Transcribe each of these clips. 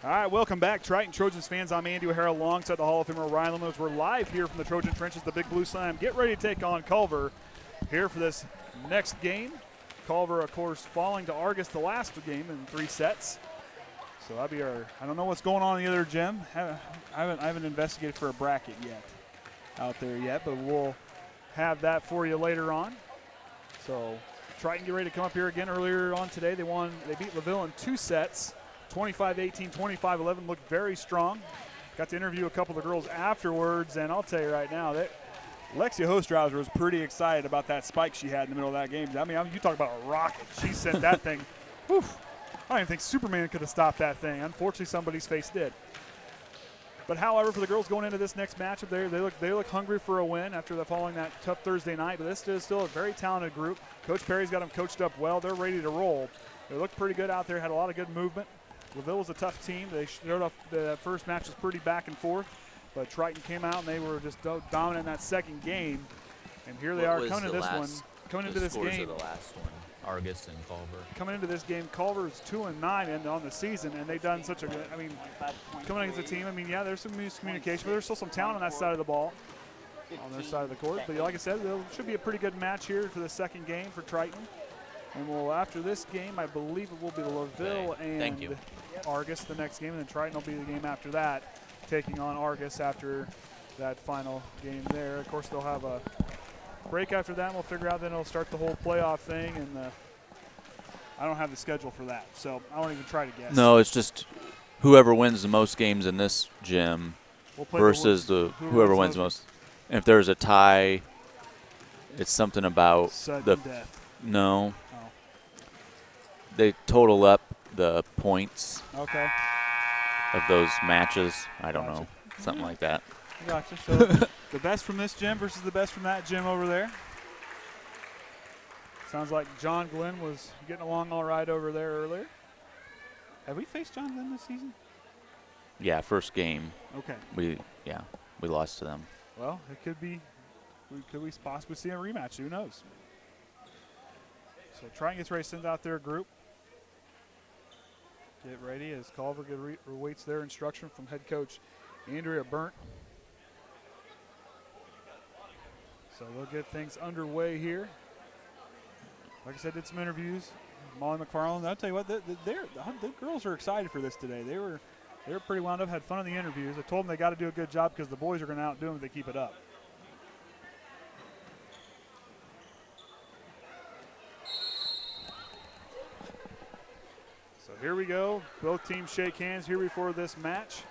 All right, welcome back, Triton Trojans fans. I'm Andy O'Hara alongside the Hall of Famer Orion Lemler. We're live here from the Trojan Trenches, the Big Blue Slam. Get ready to take on Culver here for this next game. Culver, of course, falling to Argus the last game in 3 sets. So that'll be our, I don't know what's going on in the other gym. I haven't investigated for a bracket yet out there yet, but we'll have that for you later on. So Triton get ready to come up here again. Earlier on today, they beat LaVille in 2 sets. 25-18, 25-11, looked very strong. Got to interview a couple of the girls afterwards, and I'll tell you right now that Lexia Hostrauser was pretty excited about that spike she had in the middle of that game. I mean, you talk about a rocket. She sent that thing. Whew, I don't even think Superman could have stopped that thing. Unfortunately, somebody's face did. But however, for the girls going into this next matchup, they look hungry for a win after following that tough Thursday night. But this is still a very talented group. Coach Perry's got them coached up well. They're ready to roll. They looked pretty good out there. Had a lot of good movement. LaVille was a tough team. They showed off. The first match was pretty back and forth, but Triton came out and they were just dominant in that second game. And here they are coming to this one. Coming into this game. The last one, Argus and Culver. Coming into this game, Culver's 2-9 on the season, and they've done such a good. I mean, coming against the team. I mean, yeah, there's some miscommunication, but there's still some talent on that side of the ball, on their side of the court. But like I said, it should be a pretty good match here for the second game for Triton. And after this game, I believe it will be LaVille and Argus the next game, and then Triton will be the game after that, taking on Argus after that final game there. Of course, they'll have a break after that, and we'll figure out then it'll start the whole playoff thing, and I don't have the schedule for that, so I won't even try to guess. No, it's just whoever wins the most games in this gym versus whoever wins the most. And if there's a tie, it's something about sudden death. No. They total up the points of those matches. I don't know. Something like that. Gotcha. So the best from this gym versus the best from that gym over there. Sounds like John Glenn was getting along all right over there earlier. Have we faced John Glenn this season? Yeah, first game. Okay. We lost to them. Well, it could be. Could we possibly see a rematch? Who knows? So Triton gets ready to send out their group. Get ready as Culver awaits their instruction from head coach Andrea Burnt. So they'll get things underway here. Like I said, did some interviews. Molly McFarland, I'll tell you what, the girls are excited for this today. They were pretty wound up, had fun in the interviews. I told them they got to do a good job because the boys are going to outdo them if they keep it up. Here we go. Both teams shake hands here before this match.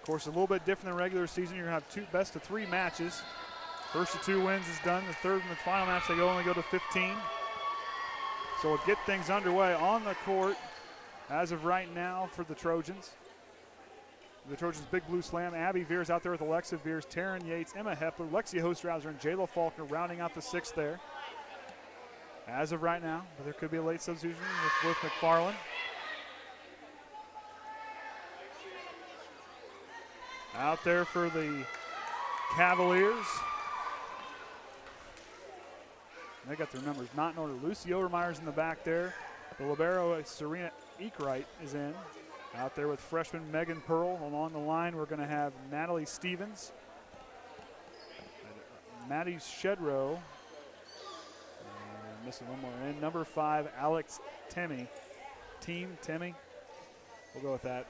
Of course, a little bit different than regular season. You're going to have best of 3 matches. First of 2 wins is done. The third and the final match, they only go to 15. So we'll get things underway on the court as of right now for the Trojans. The Trojans' Big Blue Slam. Abby Veers out there with Alexa Veers, Taryn Yates, Emma Hepler, Lexia Hostrauser, and Jayla Faulkner rounding out the 6th there. As of right now, but there could be a late substitution with McFarland. Out there for the Cavaliers. They got their numbers not in order. Lucy Overmeyer's in the back there. The libero, Serena Eakwright, is in. Out there with freshman Megan Pearl. Along the line, we're going to have Natalie Stevens. Maddie Shedrow. Missing one more in. Number 5, Alex Temmie. Team Temmie. We'll go with that.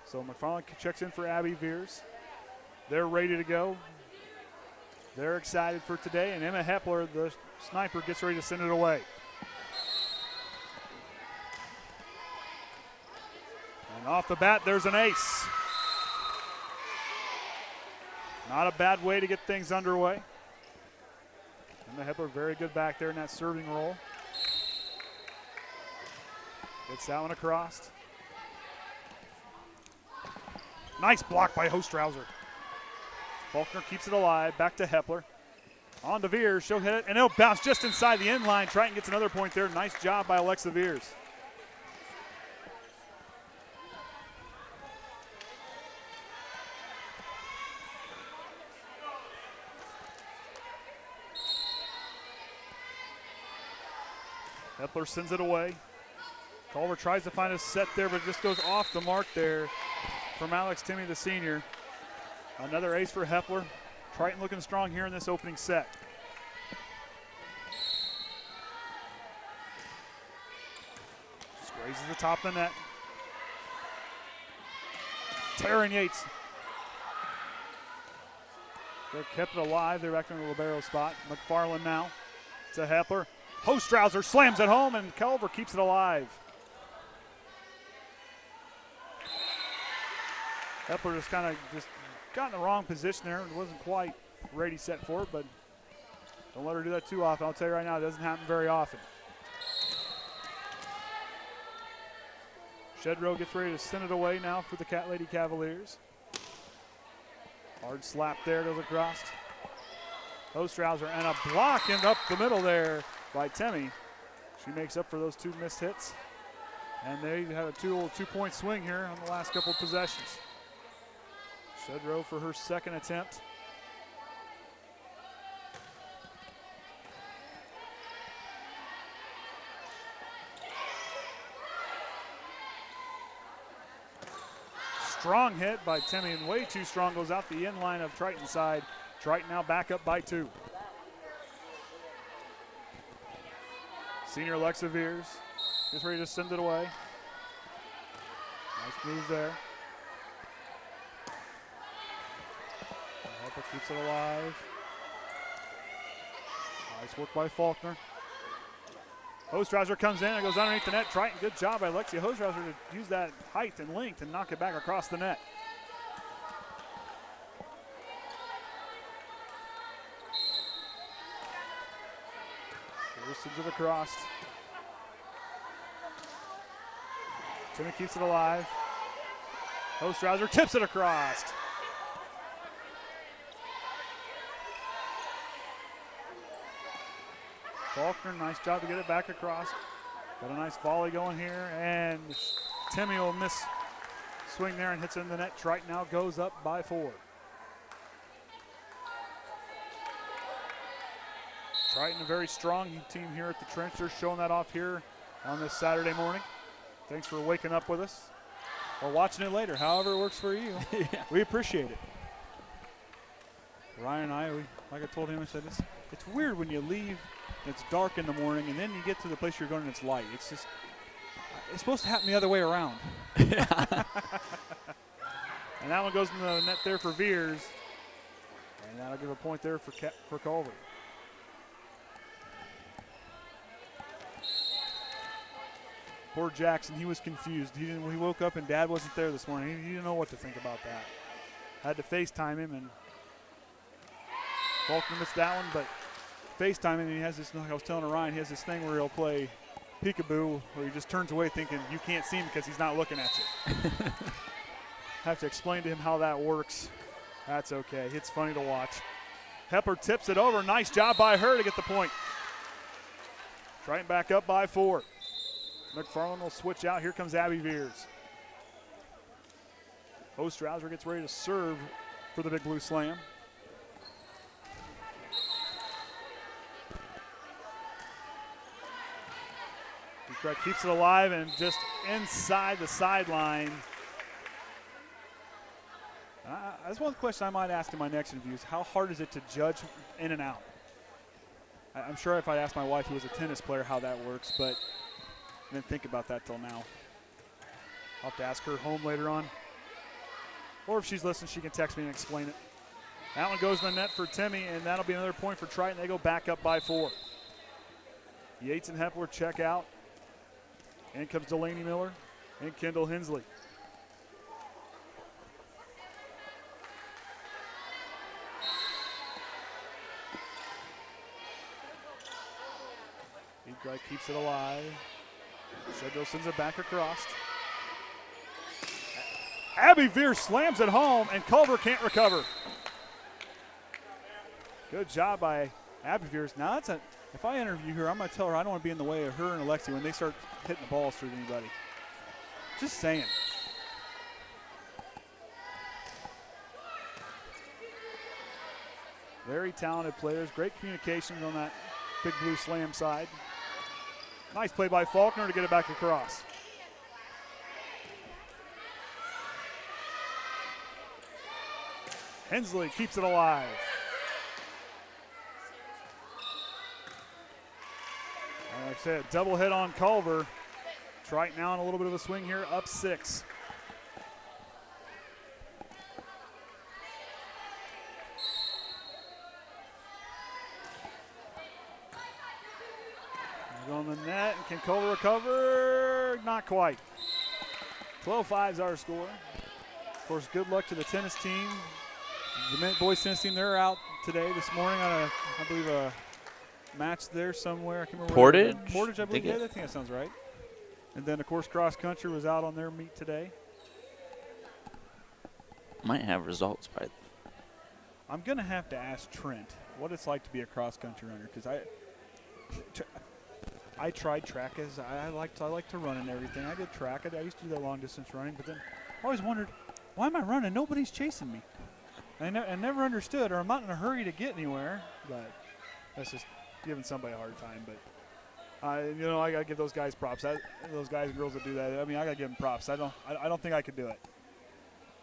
So McFarland checks in for Abby Veers. They're ready to go. They're excited for today. And Emma Hepler, the sniper, gets ready to send it away. And off the bat, there's an ace. Not a bad way to get things underway. Emma Hepler very good back there in that serving role. Gets that one across. Nice block by Hostrauser. Faulkner keeps it alive. Back to Hepler. On to Veers. She'll hit it, and it'll bounce just inside the end line. Triton gets another point there. Nice job by Alexa Veers. Hepler sends it away. Culver tries to find a set there, but just goes off the mark there from Alex Timmy, the senior. Another ace for Hepler. Triton looking strong here in this opening set. Just raises the top of the net. Taryn Yates. They kept it alive. They're back in the libero spot. McFarland now to Hepler. Hostrauser slams it home, and Culver keeps it alive. Hepler just kind of got in the wrong position there. It wasn't quite ready set for it, but don't let her do that too often. I'll tell you right now, it doesn't happen very often. Shedrow gets ready to send it away now for the Cat Lady Cavaliers. Hard slap there, goes across. Ostrauser and a block in up the middle there by Temmie. She makes up for those 2 missed hits. And they have a 2-point swing here on the last couple of possessions. Shedrow for her second attempt. Strong hit by Temmie, and way too strong, goes out the end line of Triton's side. Triton now back up by 2. Senior Alexa Veers gets ready to send it away. Nice move there. Harper keeps it alive. Nice work by Faulkner. Ostrauser comes in and goes underneath the net. Triton, good job by Alexia Ostrauser to use that height and length and knock it back across the net. Here's to the cross. Timmy keeps it alive. Ostrauser tips it across. Faulkner, nice job to get it back across. Got a nice volley going here, and Temmie will miss swing there and hits it in the net. Triton now goes up by 4. Triton, a very strong team here at the Trench. They're showing that off here on this Saturday morning. Thanks for waking up with us or watching it later, however it works for you. Yeah. We appreciate it. Ryan and I, like I told him, I said, it's weird when you leave. It's dark in the morning, and then you get to the place you're going and it's light. It's supposed to happen the other way around. And that one goes in the net there for Veers. And that'll give a point there for Culver. Poor Jackson, he was confused. He woke up and Dad wasn't there this morning. He didn't know what to think about that. Had to FaceTime him, and Faulkner missed that one, but FaceTime him, and he has this, like I was telling Orion, he has this thing where he'll play peekaboo, where he just turns away thinking you can't see him because he's not looking at you. Have to explain to him how that works. That's okay. It's funny to watch. Hepler tips it over. Nice job by her to get the point. Triton back up by 4. McFarland will switch out. Here comes Abby Veers. Ostrauser gets ready to serve for the Big Blue Slam. Keeps it alive and just inside the sideline. That's one question I might ask in my next interview is how hard is it to judge in and out? I'm sure if I asked my wife who was a tennis player how that works, but I didn't think about that till now. I'll have to ask her home later on. Or if she's listening, she can text me and explain it. That one goes in the net for Temmie, and that'll be another point for Triton. They go back up by 4. Yates and Hepler check out. In comes Delaney Miller and Kendall Hensley. Eatbright keeps it alive. Shedrow sends it back across. Abby Veers slams it home, and Culver can't recover. Good job by Abby Veers. Now that's a. If I interview her, I'm going to tell her I don't want to be in the way of her and Alexi when they start hitting the balls through anybody. Just saying. Very talented players. Great communications on that Big Blue Slam side. Nice play by Faulkner to get it back across. Hensley keeps it alive. Like I said, double hit on Culver. Triton now in a little bit of a swing here, up 6. On the net, and can Culver recover? Not quite. 12-5 is our score. Of course, good luck to the tennis team. The boys tennis team, they're out today, this morning on a, I believe, a match there somewhere. I can't remember. Portage? Portage, I believe. Yeah, I think that sounds right. And then, of course, cross country was out on their meet today. Might have results by. I'm going to have to ask Trent what it's like to be a cross country runner, because I tried track as I like to run and everything. I did track. I used to do that long distance running, but then I always wondered, why am I running? Nobody's chasing me. I never understood, or I'm not in a hurry to get anywhere. But that's just giving somebody a hard time. But I gotta give those guys props. Those guys and girls that do that. I mean, I gotta give them props. I don't think I could do it,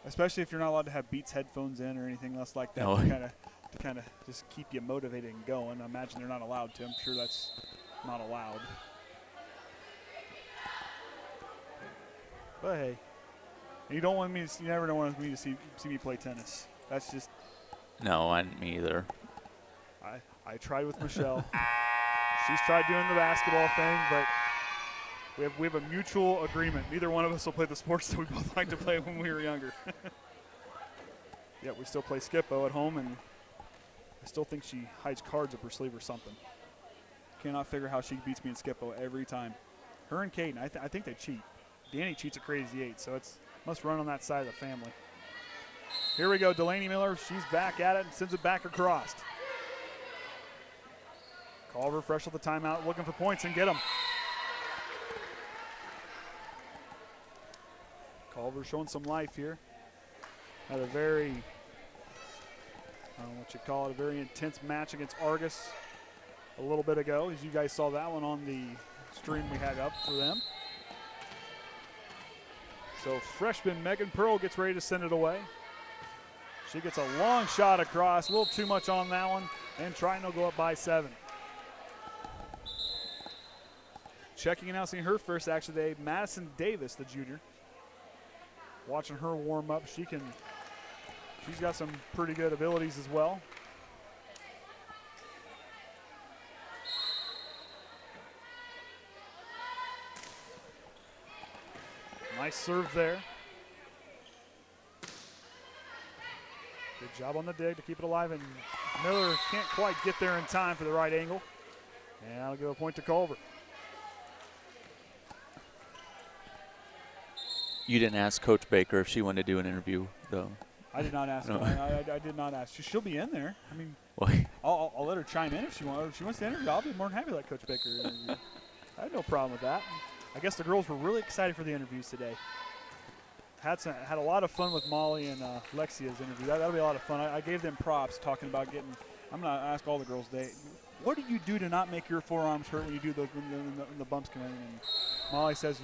especially if you're not allowed to have Beats headphones in or anything else like that No. to kind of just keep you motivated and going. I imagine they're not allowed to. I'm sure that's not allowed. But hey, you don't want me to. You never want me to see me play tennis. That's just. No, me either. I tried with Michelle. She's tried doing the basketball thing, but we have a mutual agreement. Neither one of us will play the sports that we both liked to play when we were younger. Yeah, we still play Skippo at home, and I still think she hides cards up her sleeve or something. Cannot figure how she beats me in Skippo every time. Her and Caden, I think they cheat. Danny cheats a crazy 8, so it's must run on that side of the family. Here we go, Delaney Miller. She's back at it and sends it back across. Culver fresh off the timeout, looking for points and get them. Culver showing some life here. Had a very, I don't know what you call it, a very intense match against Argus a little bit ago, as you guys saw that one on the stream we had up for them. So freshman Megan Pearl gets ready to send it away. She gets a long shot across, a little too much on that one, and Triton will go up by 7. Checking and announcing her first action today, Madison Davis, the junior. Watching her warm up, she's got some pretty good abilities as well. Nice serve there. Good job on the dig to keep it alive, and Miller can't quite get there in time for the right angle. And I'll give a point to Culver. You didn't ask Coach Baker if she wanted to do an interview, though. I did not ask No. her. I did not ask. She'll be in there. I mean, Well, I'll let her chime in if she wants. If she wants to interview, I'll be more than happy to let Coach Baker interview. I had no problem with that. I guess the girls were really excited for the interviews today. Had a lot of fun with Molly and Lexia's interview. That'll be a lot of fun. I gave them props talking about getting. I'm gonna ask all the girls today, what do you do to not make your forearms hurt when you do those when the bumps come in? And Molly says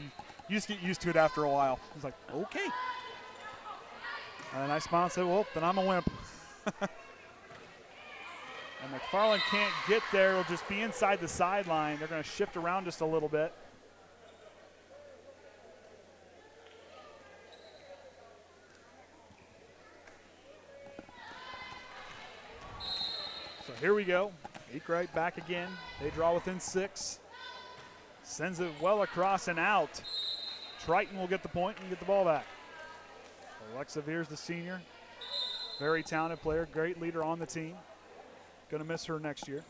you just get used to it after a while. I was like, okay. And I smiled and said, well, then I'm a wimp. And McFarland can't get there. It'll just be inside the sideline. They're going to shift around just a little bit. So here we go. Eakwright back again. They draw within 6. Sends it well across and out. Triton will get the point and get the ball back. Alexa Veers, the senior. Very talented player, great leader on the team. Going to miss her next year.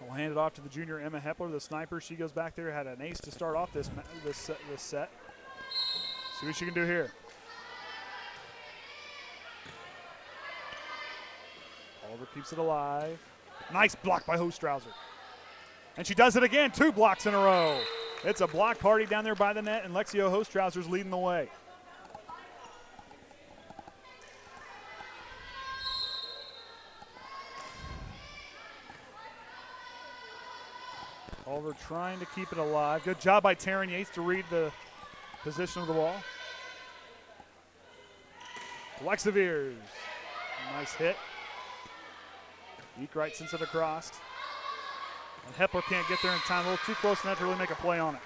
We'll hand it off to the junior Emma Hepler, the sniper. She goes back there, had an ace to start off this set. See what she can do here. Culver keeps it alive. Nice block by Hostrauser. And she does it again, 2 blocks in a row. It's a block party down there by the net, and Lexio Hostrauser's leading the way. Culver trying to keep it alive. Good job by Taryn Yates to read the position of the ball. Alexa Veers. Nice hit. Eek sends it across. And Hepler can't get there in time. A little too close to that to really make a play on it.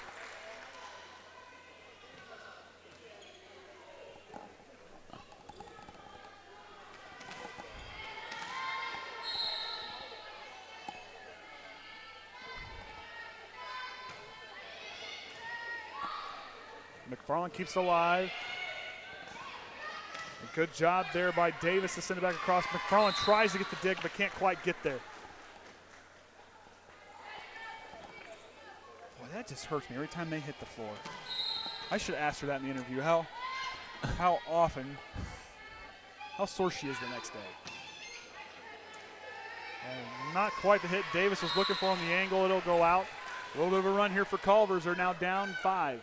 McFarland keeps it alive. A good job there by Davis to send it back across. McFarland tries to get the dig, but can't quite get there. Boy, that just hurts me every time they hit the floor. I should have asked her that in the interview. How often, how sore she is the next day. And not quite the hit Davis was looking for on the angle. It'll go out. A little bit of a run here for Culvers. They're now down 5.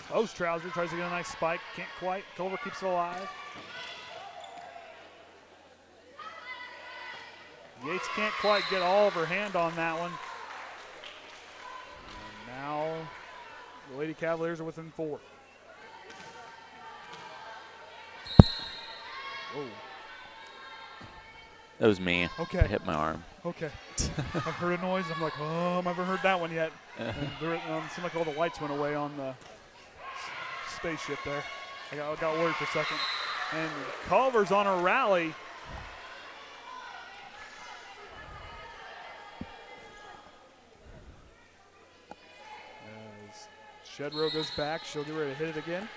Ostrowser tries to get a nice spike. Can't quite. Culver keeps it alive. Yates can't quite get all of her hand on that one. And now the Lady Cavaliers are within 4. Oh. That was me. Okay. I hit my arm. Okay. I heard a noise. I'm like, oh, I've never heard that one yet. And there, seemed like all the lights went away on the spaceship there. I got worried for a second. And Culver's on a rally. As Shedrow goes back, she'll get ready to hit it again.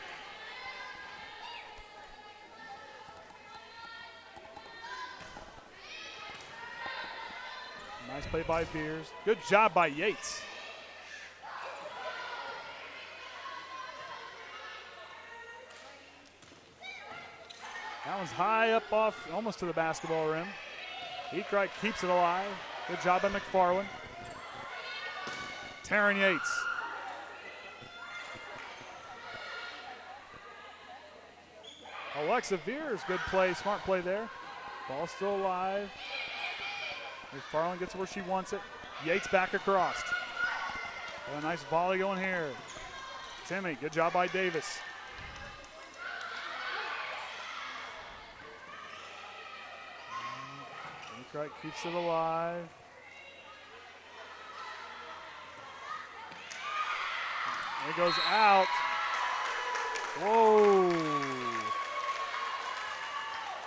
Nice play by Veers. Good job by Yates. That one's high up off, almost to the basketball rim. Eekwright keeps it alive. Good job by McFarland. Taryn Yates. Alexa Veers, good play, smart play there. Ball still alive. McFarland gets it where she wants it. Yates back across. A nice volley going here. Timmy, good job by Davis. Eekwright keeps it alive. It goes out. Whoa.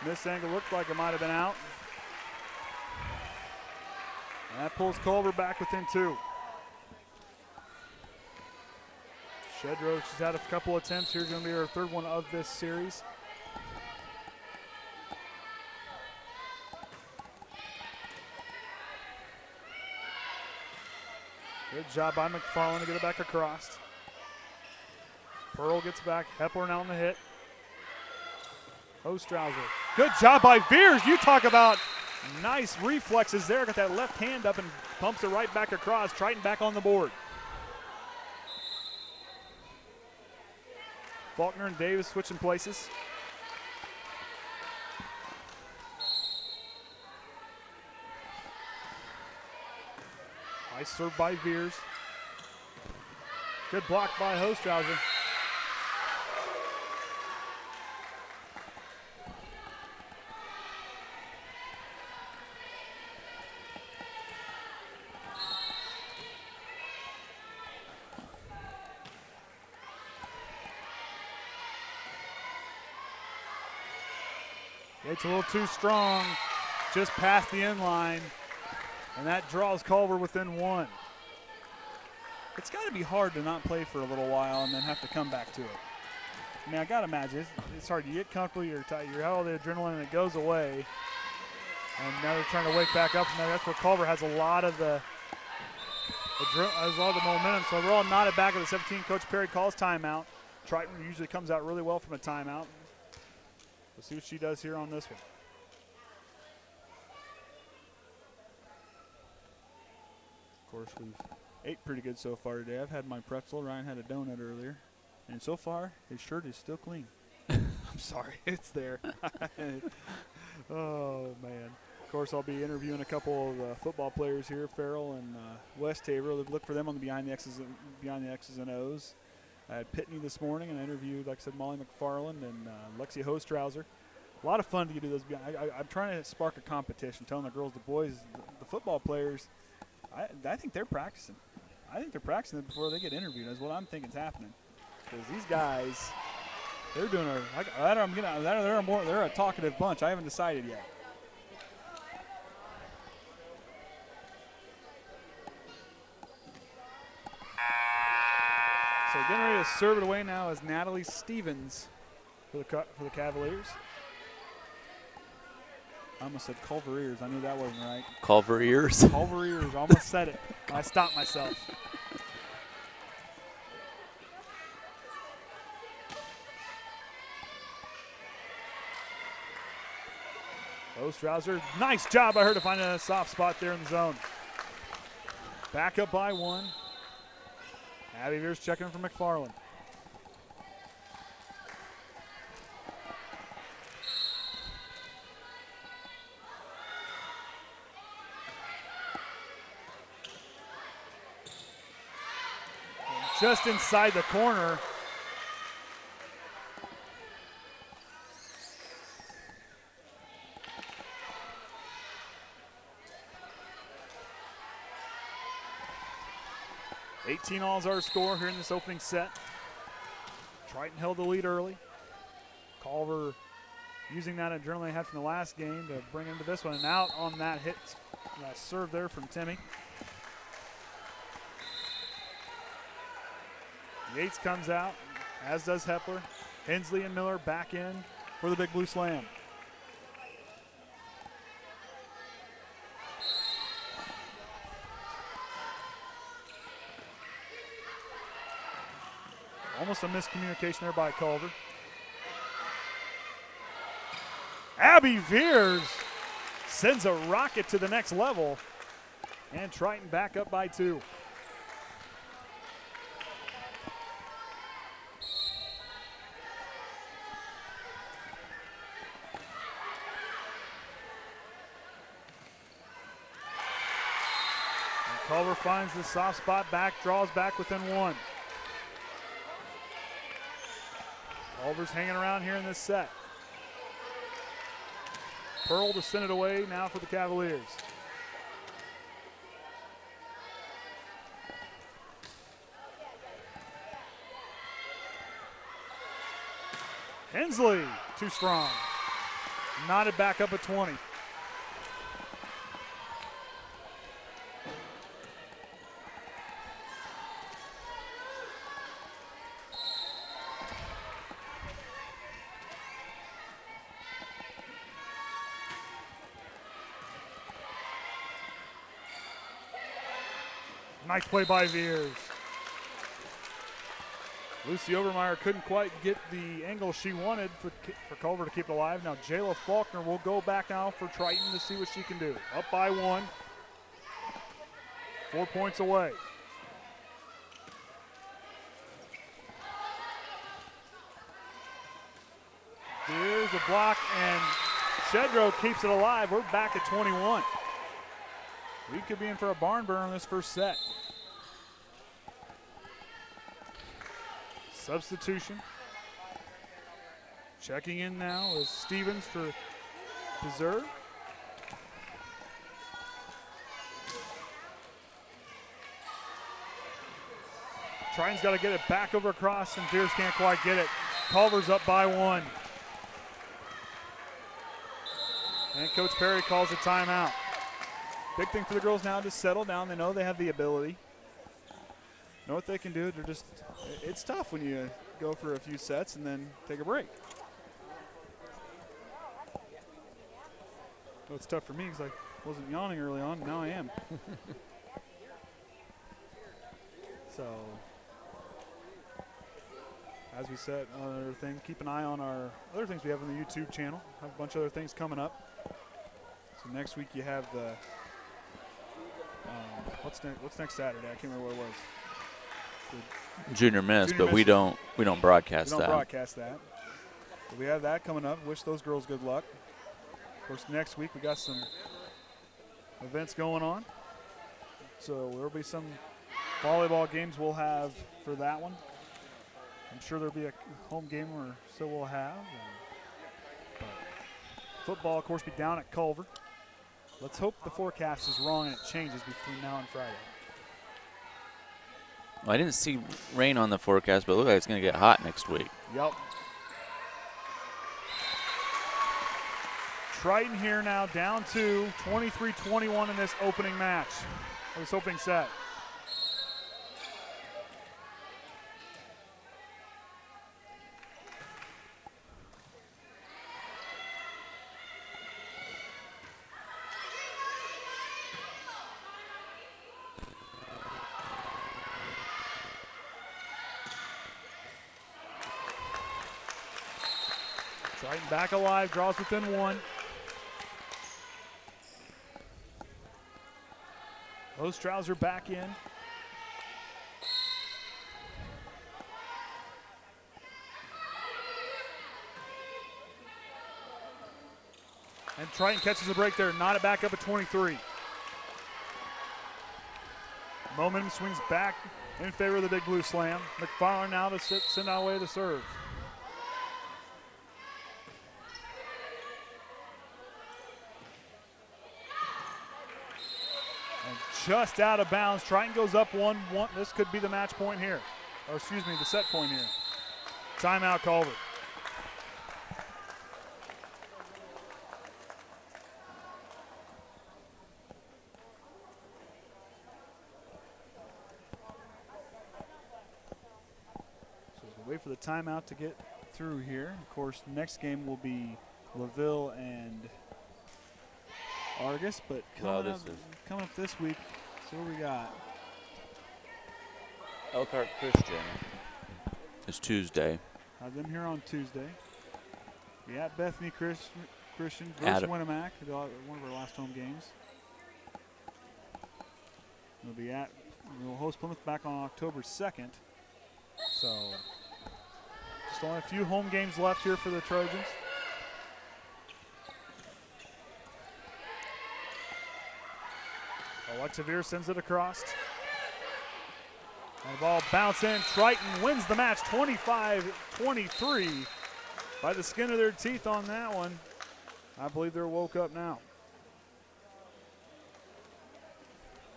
This angle looked like it might have been out. And that pulls Culver back within 2. Shedrow, she's had a couple attempts. Here's going to be her 3rd one of this series. Good job by McFarland to get it back across. Pearl gets back. Hepler now on the hit. Ostrowser. Good job by Veers. You talk about nice reflexes there. Got that left hand up and pumps it right back across. Triton back on the board. Faulkner and Davis switching places. Nice serve by Veers. Good block by Ostrowser. It's a little too strong, just past the end line, and that draws Culver within 1. It's got to be hard to not play for a little while and then have to come back to it. I mean, I got to imagine it's hard. You get comfortable, you're tight, you're all the adrenaline, and it goes away. And now they're trying to wake back up. And that's where Culver has a lot of the momentum. So they're all knotted back at the 17. Coach Perry calls timeout. Triton usually comes out really well from a timeout. Let's see what she does here on this one. Of course, we've ate pretty good so far today. I've had my pretzel. Ryan had a donut earlier. And so far, his shirt is still clean. I'm sorry. It's there. Oh, man. Of course, I'll be interviewing a couple of football players here, Farrell and West Tabor. Look for them on the Behind the X's and O's. I had Pitney this morning, and I interviewed, like I said, Molly McFarland and Lexi Hostrauser. A lot of fun to do those. I'm trying to spark a competition, telling the girls, the boys, the football players, I think they're practicing. I think they're practicing it before they get interviewed. That's what I'm thinking is happening. Because these guys, they're doing they're a talkative bunch. I haven't decided yet. So getting ready to serve it away now is Natalie Stevens for the Cavaliers. I almost said Culver Ears. I knew that wasn't right. Culver Ears? Culver Ears. I almost said it. I stopped myself. Ostrauser, nice job by her to find a soft spot there in the zone. Back up by 1. Abby Veers checking in for McFarland. Just inside the corner. $18 is our score here in this opening set. Triton held the lead early. Culver using that adrenaline they had from the last game to bring into this one, and out on that hit, that serve there from Timmy. Yates comes out, as does Hepler. Hensley and Miller back in for the Big Blue Slam. Almost a miscommunication there by Culver. Abby Veers sends a rocket to the next level, and Triton back up by 2. Culver finds the soft spot back, draws back within 1. Culver's hanging around here in this set. Pearl to send it away now for the Cavaliers. Hensley, too strong. Knotted back up at 20. Nice play by Veers. Lucy Overmeyer couldn't quite get the angle she wanted for Culver to keep it alive. Now Jayla Faulkner will go back now for Triton to see what she can do. Up by 1. 4 points away. Veers a block, and Shedrow keeps it alive. We're back at 21. We could be in for a barn burner in this first set. Substitution. Checking in now is Stevens for Deserve. Triton's got to get it back over across, and Veers can't quite get it. Culver's up by 1. And Coach Perry calls a timeout. Big thing for the girls now to settle down. They know they have the ability. Know what they can do. They're just, it's tough when you go for a few sets and then take a break. Well, it's tough for me because I wasn't yawning early on. Now I am. So, as we said, other thing, keep an eye on our other things we have on the YouTube channel. Have a bunch of other things coming up. So next week you have the what's next Saturday? I can't remember what it was. Junior Miss, but we don't broadcast that. We don't broadcast that. So we have that coming up. Wish those girls good luck. Of course, next week we got some events going on. So there'll be some volleyball games we'll have for that one. I'm sure there'll be a home game or so we'll have. Football, of course, be down at Culver. Let's hope the forecast is wrong and it changes between now and Friday. Well, I didn't see rain on the forecast, but it looks like it's going to get hot next week. Yep. Triton here now down to 23-21 in this opening match, this opening set. Triton back alive, draws within one. Those Trouser back in. And Triton catches the break there, not it back up at 23. Momentum swings back in favor of the Big Blue Slam. McFarland now to send away the serve. Just out of bounds. Triton goes up 1-1. This could be the match point here. Or excuse me, the set point here. Timeout, Culver. So we'll wait for the timeout to get through here. Of course, next game will be LaVille and Argus, but coming up this week, so what we got? Elkhart Christian is Tuesday. Have them here on Tuesday. We at Bethany Christian versus Winnemac, one of our last home games. We'll host Plymouth back on October 2nd. So just only a few home games left here for the Trojans. Alexa Veer sends it across. And the ball bounce in. Triton wins the match 25-23 by the skin of their teeth on that one. I believe they're woke up now.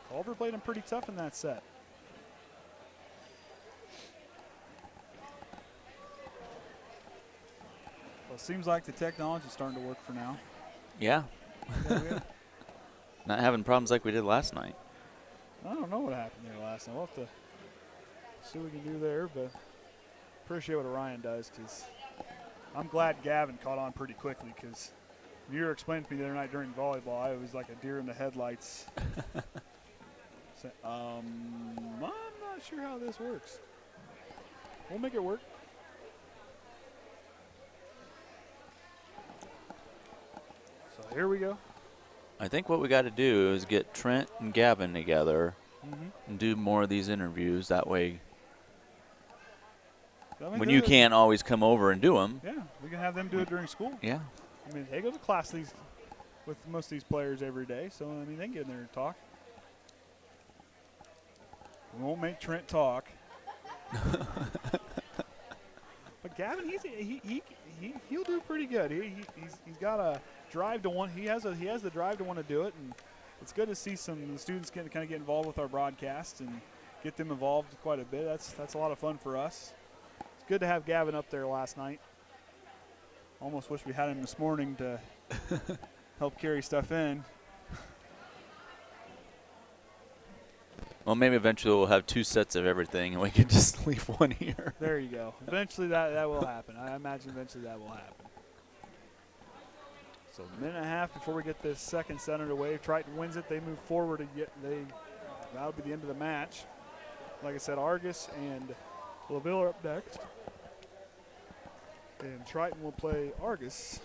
Culver played them pretty tough in that set. Well, it seems like the technology is starting to work for now. Yeah. Not having problems like we did last night. I don't know what happened there last night. We'll have to see what we can do there, but appreciate what Orion does, because I'm glad Gavin caught on pretty quickly, because you were explaining to me the other night during volleyball, I was like a deer in the headlights. So, I'm not sure how this works. We'll make it work. So here we go. I think what we got to do is get Trent and Gavin together and do more of these interviews. That way, when you can't always come over and do them. Yeah, we can have them do it during school. Yeah. I mean, they go to class with most of these players every day, so, I mean, they can get in there and talk. We won't make Trent talk. But Gavin, he'll do pretty good. He's got a drive to want. He has the drive to want to do it, and it's good to see some students kind of get involved with our broadcast and get them involved quite a bit. That's a lot of fun for us. It's good to have Gavin up there last night. Almost wish we had him this morning to help carry stuff in. Well, maybe eventually we'll have 2 sets of everything, and we can just leave one here. There you go. Eventually that will happen. I imagine eventually that will happen. So a minute and a half before we get this second set underway. If Triton wins it, they move forward. That'll be the end of the match. Like I said, Argus and LaVille are up next. And Triton will play Argus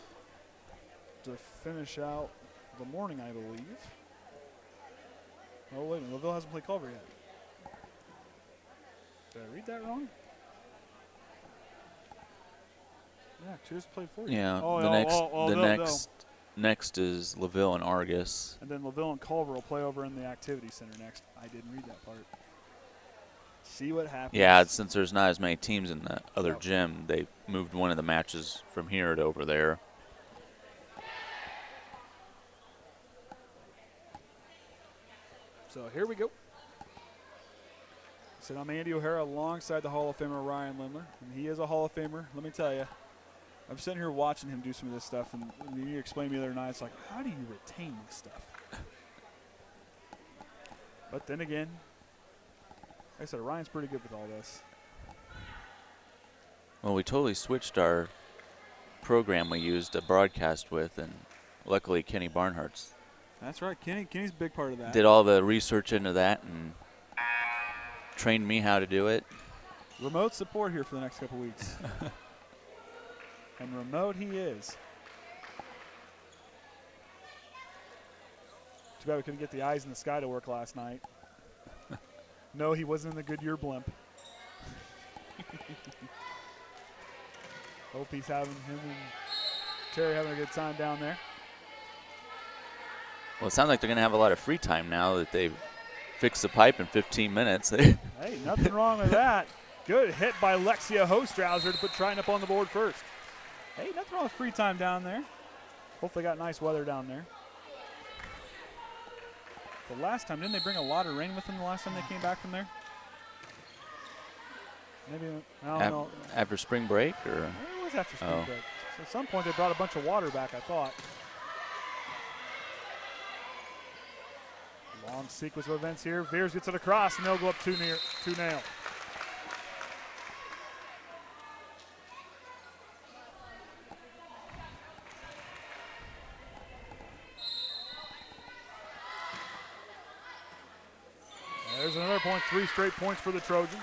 to finish out the morning, I believe. Oh, wait a minute. LaVille hasn't played Culver yet. Did I read that wrong? Yeah, Cheers played for you. Yeah, next is LaVille and Argus. And then LaVille and Culver will play over in the activity center next. I didn't read that part. See what happens. Yeah, since there's not as many teams in the other gym, they moved one of the matches from here to over there. So here we go. So I'm Andy O'Hara alongside the Hall of Famer Orion Lemler, and he is a Hall of Famer. Let me tell you, I'm sitting here watching him do some of this stuff, and you explained to me the other night, it's like, how do you retain this stuff? But then again, like I said, Orion's pretty good with all this. Well, we totally switched our program we used to broadcast with, and luckily Kenny Barnhart's. That's right, Kenny's a big part of that. Did all the research into that and trained me how to do it. Remote support here for the next couple weeks. And remote he is. Too bad we couldn't get the eyes in the sky to work last night. No, he wasn't in the Goodyear blimp. Hope he's him and Terry having a good time down there. Well, it sounds like they're going to have a lot of free time now that they've fixed the pipe in 15 minutes. Hey, nothing wrong with that. Good hit by Lexia Hostrauser to put Triton up on the board first. Hey, nothing wrong with free time down there. Hopefully got nice weather down there. The last time, didn't they bring a lot of rain with them the last time they came back from there? Maybe, I don't know. After spring break? Or? It was after spring break. So at some point they brought a bunch of water back, I thought. Long sequence of events here. Veers gets it across, and they'll go up 2-0. There's another point, 3 straight points for the Trojans.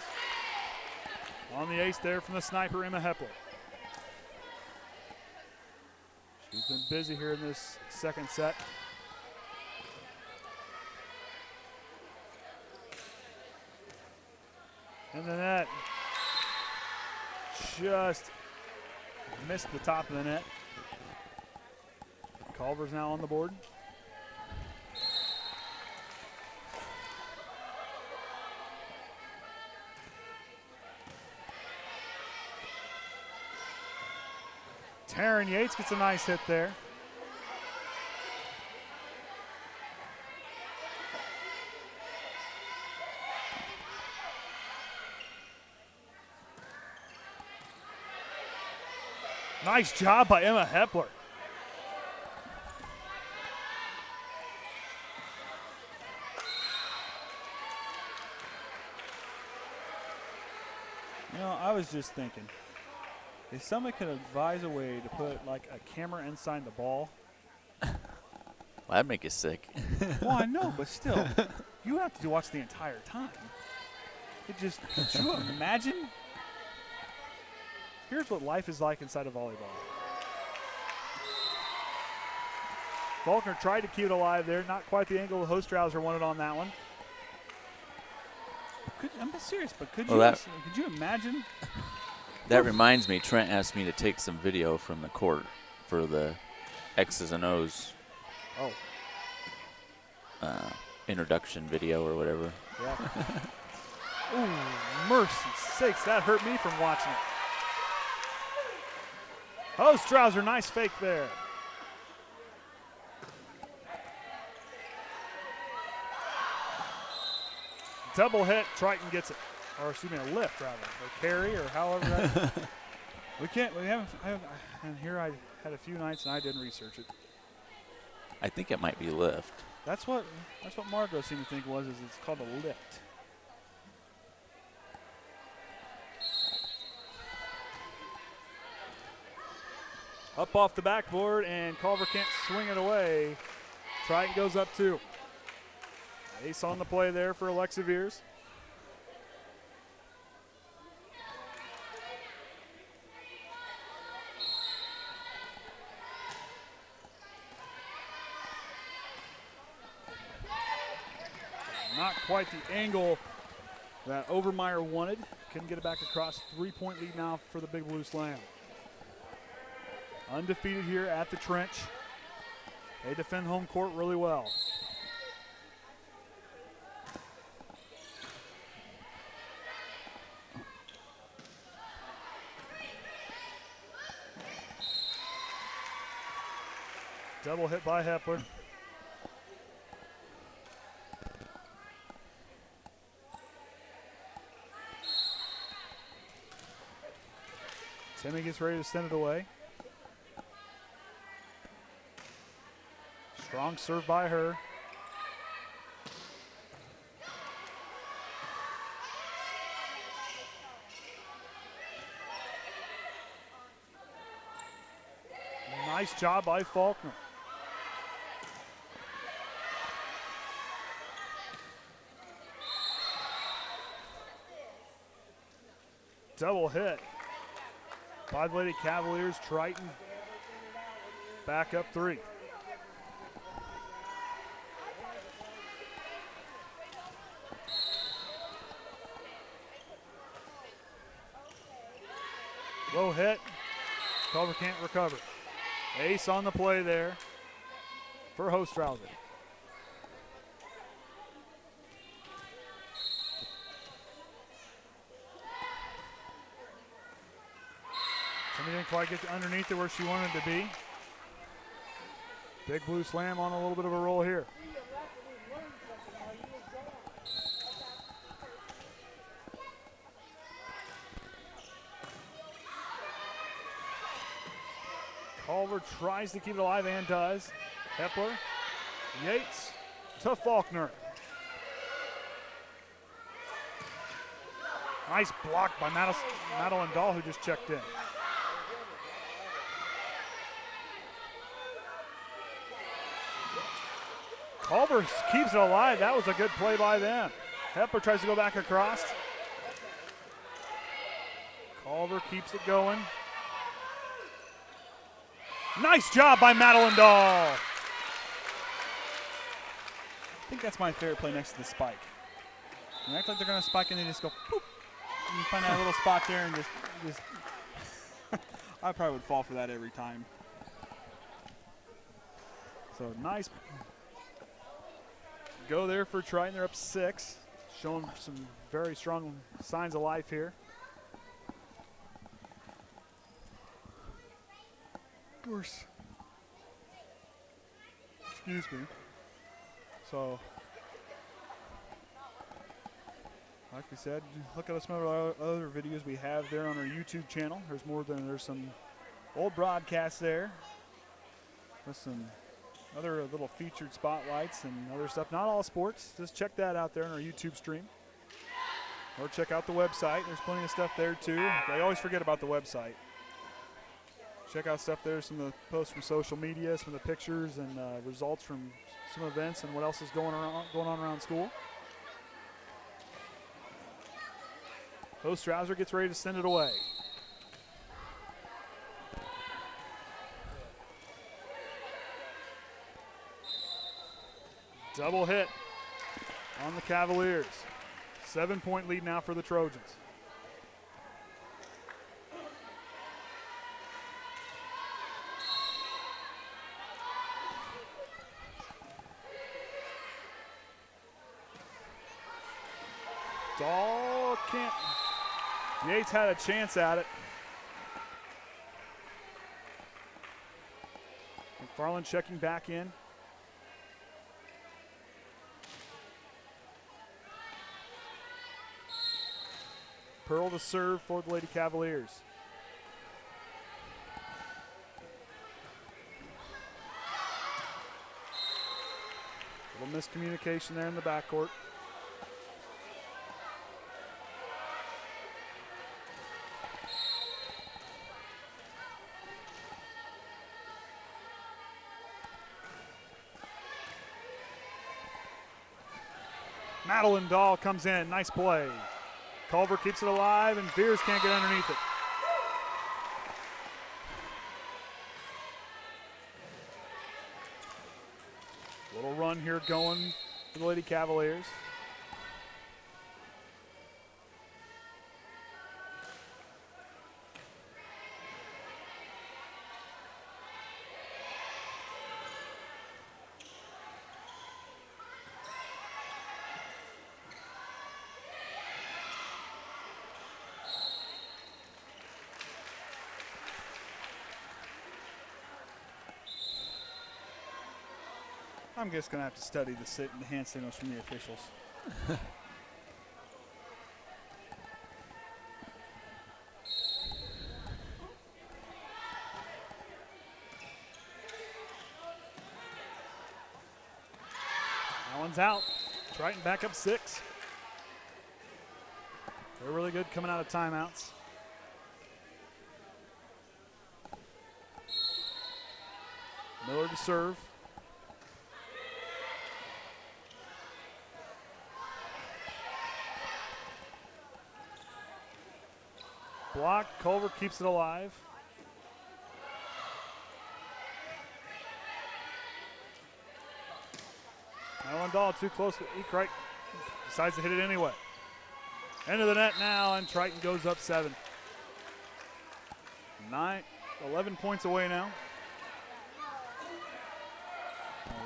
On the ace there from the sniper, Emma Hepler. She's been busy here in this second set. And the net just missed the top of the net. Culver's now on the board. Taryn Yates gets a nice hit there. Nice job by Emma Hepler. You know, I was just thinking, if somebody could advise a way to put like a camera inside the ball. Well, that'd make you sick. Well, I know, but still, you have to watch the entire time. It just, could you imagine? Here's what life is like inside of volleyball. Faulkner tried to keep it alive there. Not quite the angle Hostrauser wanted on that one. I'm serious, but could you imagine? That reminds me, Trent asked me to take some video from the court for the X's and O's introduction video or whatever. Yeah. Ooh, mercy sakes, that hurt me from watching it. Hostrauser, nice fake there. Double hit, Triton gets it. Or excuse me, a lift rather, or carry, or however that. And here I had a few nights and I didn't research it. I think it might be lift. That's what Margo seemed to think is it's called a lift. Up off the backboard, and Culver can't swing it away. Triton goes up 2. Ace on the play there for Alexa Veers. Not quite the angle that Overmeyer wanted. Couldn't get it back across. 3-point lead now for the Big Blue Slam. undefeated here at the Trench. They defend home court really well. Double hit by Hepler. Timmy gets ready to send it away. Strong serve by her. Nice job by Faulkner. Double hit by the Lady Cavaliers. Triton back up 3. Low hit. Culver can't recover. Ace on the play there for Hostrouser. Timmy didn't quite get underneath it where she wanted to be. Big Blue Slam on a little bit of a roll here. Culver tries to keep it alive and does. Hepler, Yates to Faulkner. Nice block by Madeline Dahl, who just checked in. Culver keeps it alive. That was a good play by them. Hepler tries to go back across. Culver keeps it going. Nice job by Madeline Dahl. I think that's my favorite play next to the spike. They act like they're going to spike and they just go poop. And you find that little spot there and just I probably would fall for that every time. So nice go there for Triton. They're up 6. Showing some very strong signs of life here. Of course. Excuse me. So, like we said, look at some of our other videos we have there on our YouTube channel. There's some old broadcasts there with some other little featured spotlights and other stuff. Not all sports. Just check that out there on our YouTube stream. Or check out the website. There's plenty of stuff there too. I always forget about the website. Check out stuff there, some of the posts from social media, some of the pictures and results from some events and what else is going on around school. Hostrouser gets ready to send it away. Double hit on the Cavaliers. 7-point lead now for the Trojans. Dahl can't. Yates had a chance at it. McFarland checking back in. Pearl to serve for the Lady Cavaliers. A little miscommunication there in the backcourt. Madeline Dahl comes in, nice play. Culver keeps it alive and Veers can't get underneath it. Little run here going for the Lady Cavaliers. I'm just going to have to study the hand signals from the officials. That one's out. Triton back up 6. They're really good coming out of timeouts. Miller to serve. Block. Culver keeps it alive. Alan Dahl too close to Ekrite. Decides to hit it anyway. Into the net now, and Triton goes up 7. 11 points away now.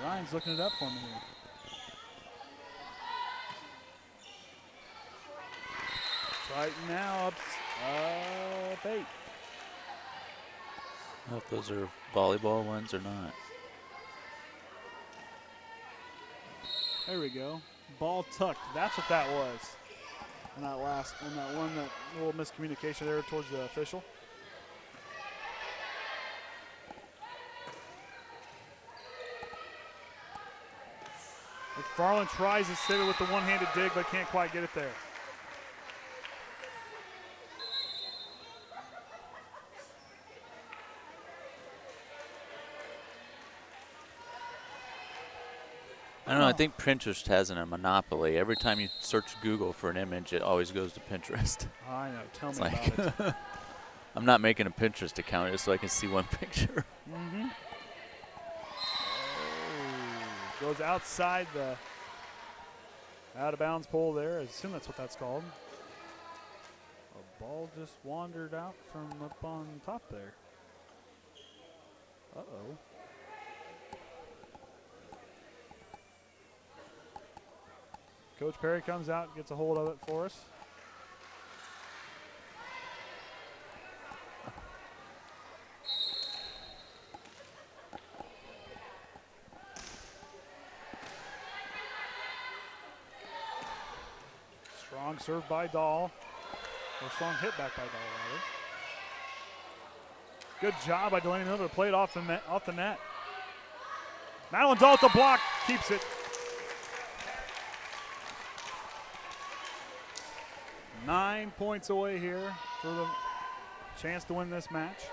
Ryan's looking it up for me here. Triton now up 8. I don't know if those are volleyball ones or not. There we go. Ball tucked. That's what that was. On that one, that little miscommunication there towards the official. McFarland tries to save it with the one-handed dig, but can't quite get it there. I don't know. I think Pinterest has a monopoly. Every time you search Google for an image, it always goes to Pinterest. I know. Tell me Like about it. I'm not making a Pinterest account just so I can see one picture. Mm-hmm. Oh, goes outside the out-of-bounds pole there. I assume that's what that's called. A ball just wandered out from up on top there. Uh-oh. Coach Perry comes out, gets a hold of it for us. Strong serve by Dahl. Or strong hit back by Dahl, rather. Good job by Delaney Miller to play it off the net. Madeline Dahl at the block, keeps it. 9 points away here for the chance to win this match.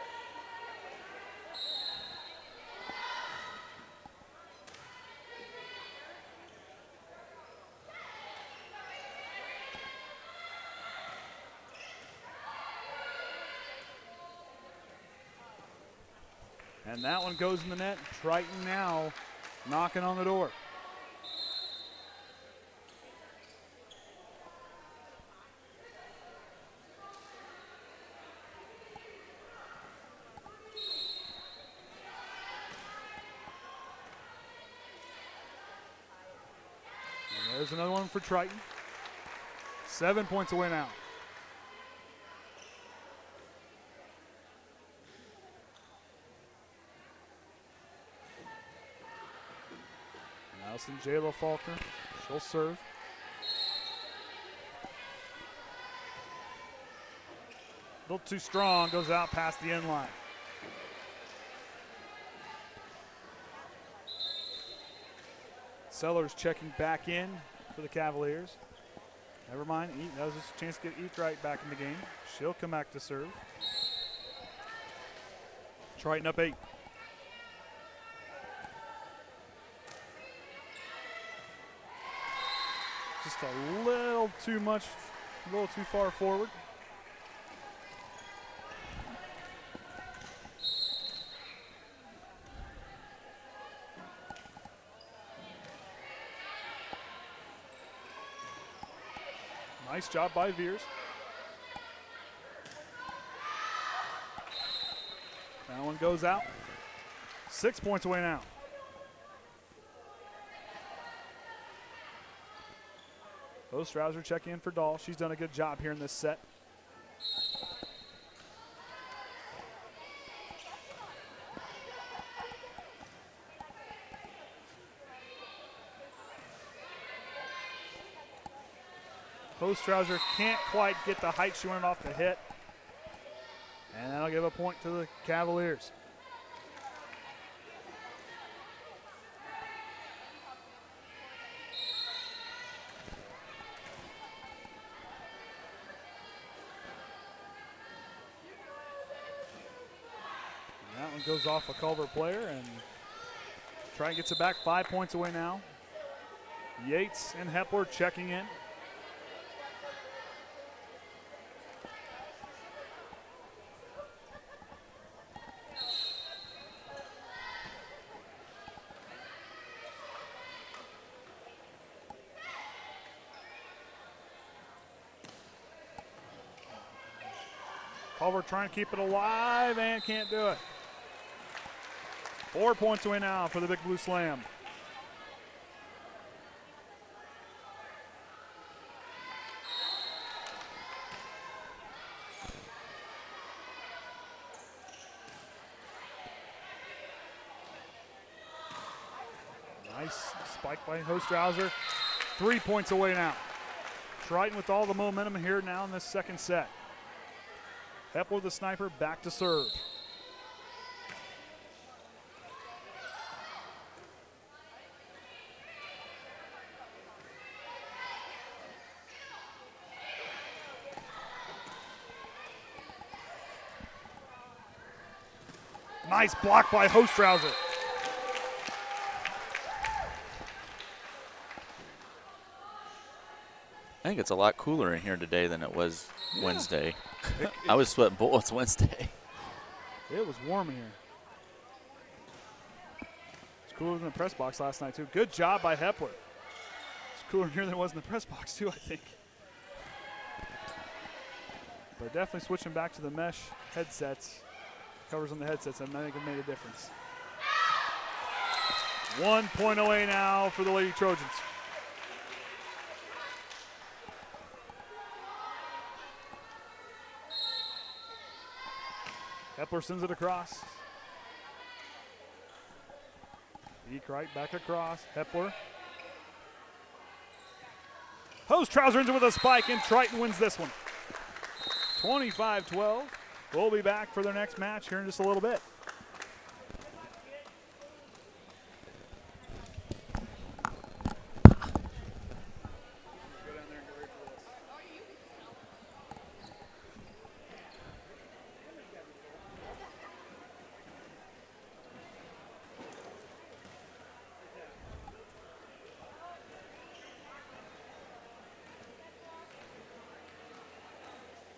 And that one goes in the net. Triton now knocking on the door. And there's another one for Triton. 7 points away now. Allison J.Lo Faulkner, she'll serve. A little too strong, goes out past the end line. Sellers checking back in for the Cavaliers. Never mind, that was just a chance to get Ekrite back in the game. She'll come back to serve. Triton up 8. Just a little too much, a little too far forward. Nice job by Veers. That one goes out. 6 points away now. Strouser checking in for Dahl. She's done a good job here in this set. Hostrauser can't quite get the height she wanted off the hit. And that'll give a point to the Cavaliers. And that one goes off a Culver player, and Triton gets it back 5 points away now. Yates and Hepler checking in. Culver trying to keep it alive and can't do it. 4 points away now for the Big Blue Slam. Nice spike by Hostrauser. 3 points away now. Triton with all the momentum here now in this second set. Hepler, the sniper, back to serve. Nice block by Hostrauser. I think it's a lot cooler in here today than it was Wednesday. I was sweating bullets Wednesday. It was warm in here. It's cooler than the press box last night, too. Good job by Hepler. It's cooler in here than it was in the press box, too, I think. But definitely switching back to the mesh headsets. Covers on the headsets, and I think it made a difference. 1 point away now for the Lady Trojans. Hepler sends it across. Ekrite back across. Hepler. Hostrauser ends it with a spike, and Triton wins this one. 25-12. We'll be back for their next match here in just a little bit.